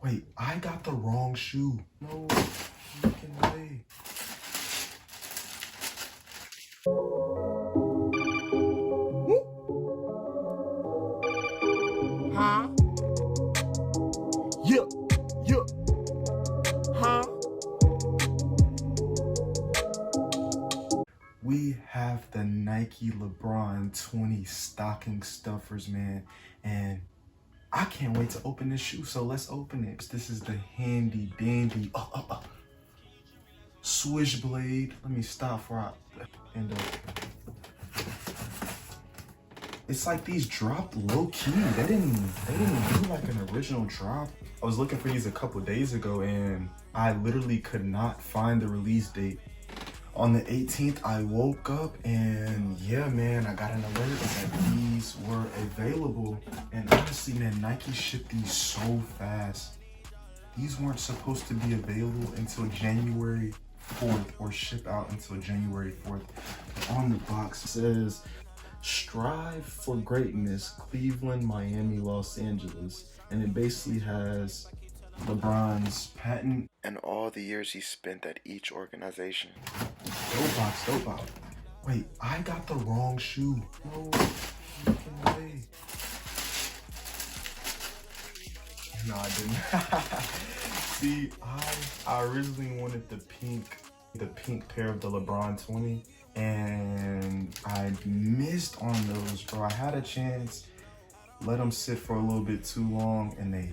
Wait, I got the wrong shoe. No freaking way. Huh? Yeah, yeah. Huh? We have the Nike Lebron 20 stocking stuffers, man. And I can't wait to open this shoe, so let's open it. This is the handy dandy switchblade. Let me stop for I end up. It's like these dropped low key. They didn't do like an original drop. I was looking for these a couple days ago and I literally could not find the release date. On the 18th, I woke up and yeah, man, I got an alert that these were available. And honestly, man, Nike shipped these so fast. These weren't supposed to be available until January 4th or ship out until January 4th. But on the box it says, "Strive for greatness, Cleveland, Miami, Los Angeles." And it basically has LeBron's patent and all the years he spent at each organization. Dope box, dope box. Wait, I got the wrong shoe. No freaking way. No, I didn't. See, I originally wanted the pink pair of the LeBron 20, and I missed on those, bro. I had a chance, let them sit for a little bit too long, and they,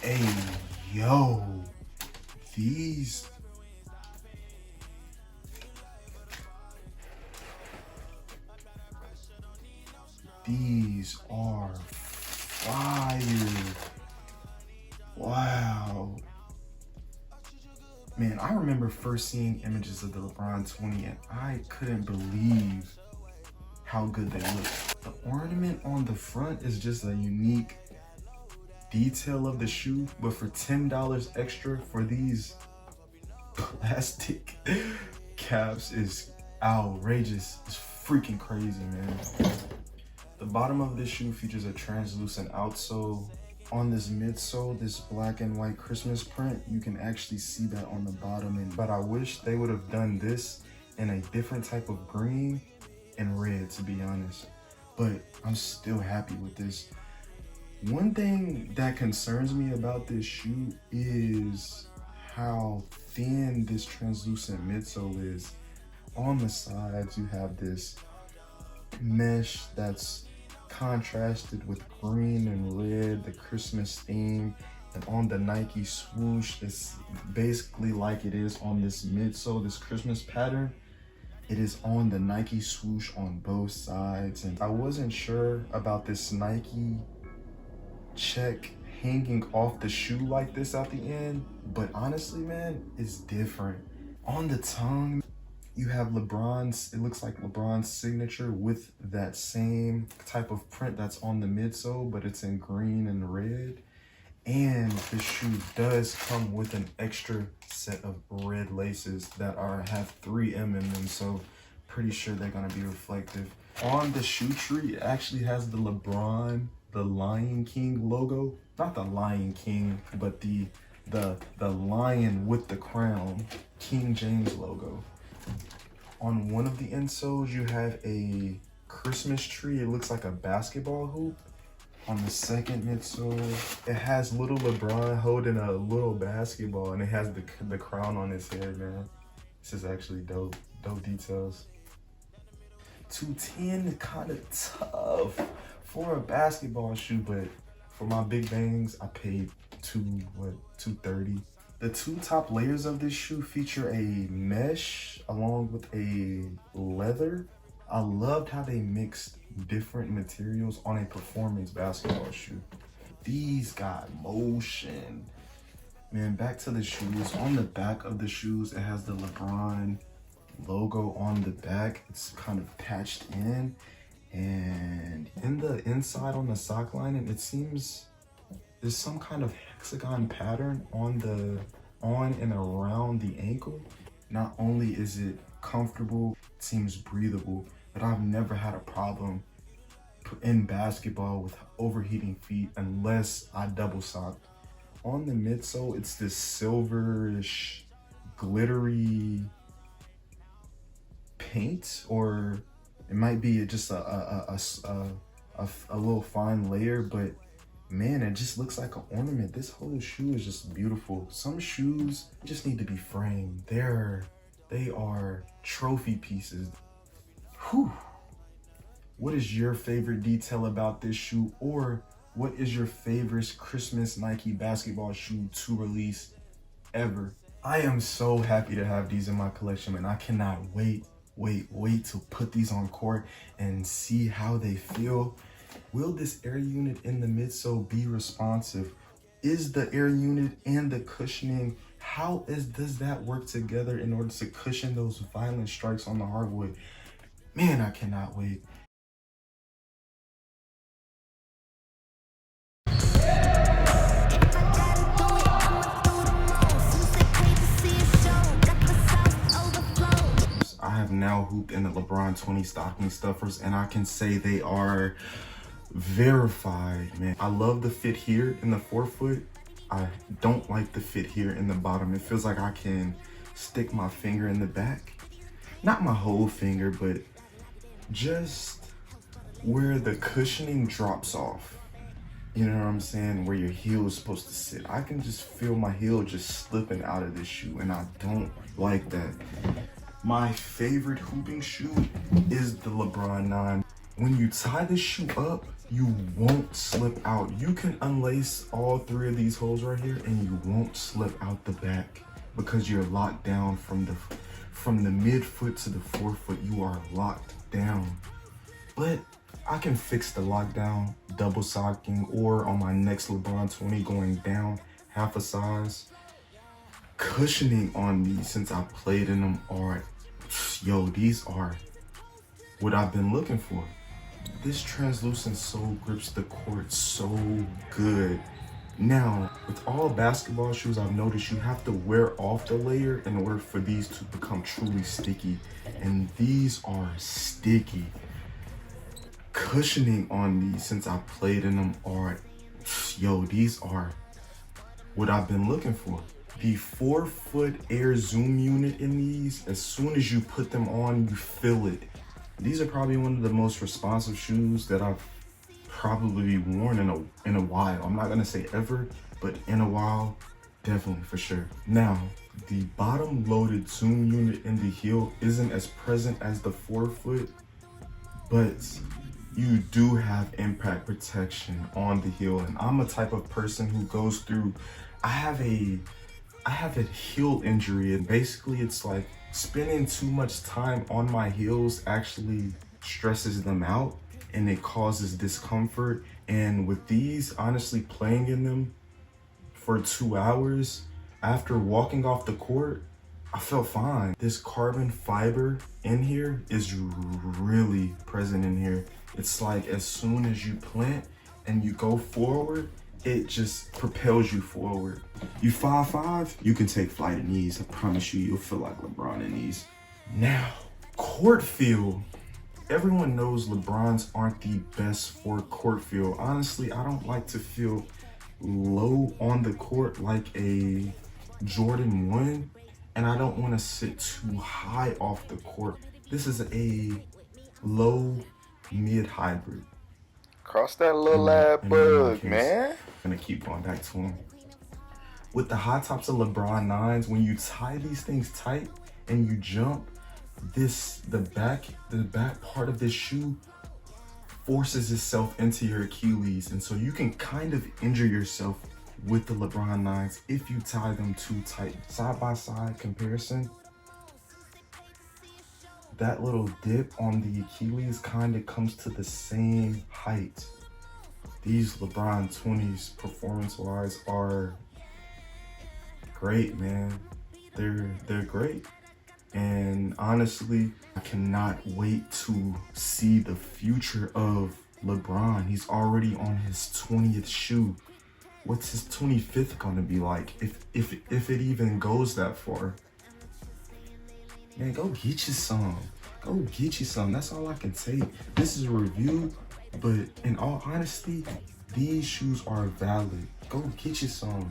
hey, yo, these are fire. Wow. Man, I remember first seeing images of the LeBron 20 and I couldn't believe how good they look. The ornament on the front is just a unique detail of the shoe, but for $10 extra for these plastic caps is outrageous. It's freaking crazy, man. The bottom of this shoe features a translucent outsole. On this midsole, this black and white Christmas print, you can actually see that on the bottom. But I wish they would have done this in a different type of green and red, to be honest. But I'm still happy with this. One thing that concerns me about this shoe is how thin this translucent midsole is. On the sides, you have this mesh that's contrasted with green and red, the Christmas theme, and on the Nike swoosh, it's basically like it is on this midsole, this Christmas pattern. It is on the Nike swoosh on both sides, and I wasn't sure about this Nike check hanging off the shoe like this at the end, but honestly, man, it's different. On the tongue, you have LeBron's, it looks like LeBron's signature with that same type of print that's on the midsole, but it's in green and red. And the shoe does come with an extra set of red laces that have 3M in them, so pretty sure they're gonna be reflective. On the shoe tree, it actually has the LeBron, the Lion King logo. Not the Lion King, but the lion with the crown, King James logo. On one of the insoles, you have a Christmas tree. It looks like a basketball hoop. On the second midsole, it has little LeBron holding a little basketball, and it has the crown on his head, man. This is actually dope. Dope details. 210 is kind of tough for a basketball shoe, but for my big bangs, I paid $230. The two top layers of this shoe feature a mesh along with a leather. I loved how they mixed different materials on a performance basketball shoe. These got motion. Man, back to the shoes. On the back of the shoes, it has the LeBron logo on the back. It's kind of patched in. And in the inside on the sock lining, it seems there's some kind of hexagon pattern on and around the ankle. Not only is it comfortable, it seems breathable, but I've never had a problem in basketball with overheating feet unless I double sock. On the midsole, it's this silverish, glittery paint, or it might be just a little fine layer, but man, it just looks like an ornament. This whole shoe is just beautiful. Some shoes just need to be framed. They are trophy pieces. Whew. What is your favorite detail about this shoe, or what is your favorite Christmas Nike basketball shoe to release ever? I am so happy to have these in my collection, and I cannot wait to put these on court and see how they feel. Will this air unit in the midsole be responsive? Is the air unit and the cushioning, does that work together in order to cushion those violent strikes on the hardwood? Man, I cannot wait. I have now hooped in the Lebron 20 stocking stuffers, and I can say they are verified, man. I love the fit here in the forefoot. I don't like the fit here in the bottom. It feels like I can stick my finger in the back. Not my whole finger, but just where the cushioning drops off. You know what I'm saying? Where your heel is supposed to sit. I can just feel my heel just slipping out of this shoe, and I don't like that. My favorite hooping shoe is the Lebron 9. When you tie this shoe up, you won't slip out. You can unlace all three of these holes right here and you won't slip out the back because you're locked down from the midfoot to the forefoot. You are locked down. But I can fix the lockdown, double socking, or on my next Lebron 20 going down half a size. Cushioning on these since I played in them are, these are what I've been looking for. This translucent sole grips the court so good. Now, with all basketball shoes, I've noticed you have to wear off the layer in order for these to become truly sticky. And these are sticky. Cushioning on these since I played in them are, these are what I've been looking for. The 4-foot air zoom unit in these, as soon as you put them on, you feel it. These are probably one of the most responsive shoes that I've probably worn in a while. I'm not gonna say ever, but in a while, definitely for sure. Now, the bottom loaded zoom unit in the heel isn't as present as the 4-foot, but you do have impact protection on the heel. And I'm a type of person who goes through, I have a heel injury, and basically it's like spending too much time on my heels actually stresses them out and it causes discomfort. And with these, honestly, playing in them for 2 hours after walking off the court, I felt fine. This carbon fiber in here is really present in here. It's like as soon as you plant and you go forward, it just propels you forward. You 5'5", you can take flight in these. I promise you, you'll feel like LeBron in these. Now, court feel. Everyone knows LeBrons aren't the best for court feel. Honestly, I don't like to feel low on the court like a Jordan 1, and I don't want to sit too high off the court. This is a low mid hybrid. Cross that little lab bug, man. I'm gonna keep going back to him. With the high tops of Lebron 9s, when you tie these things tight and you jump, the back part of this shoe forces itself into your Achilles, and so you can kind of injure yourself with the Lebron 9s if you tie them too tight. Side by side comparison, that little dip on the Achilles kind of comes to the same height. These Lebron 20s performance-wise are great, man. They're great. And honestly, I cannot wait to see the future of LeBron. He's already on his 20th shoe. What's his 25th gonna be like, if it even goes that far? Man, go get you some. Go get you some. That's all I can say. This is a review But in all honesty, these shoes are valid. Go get you some.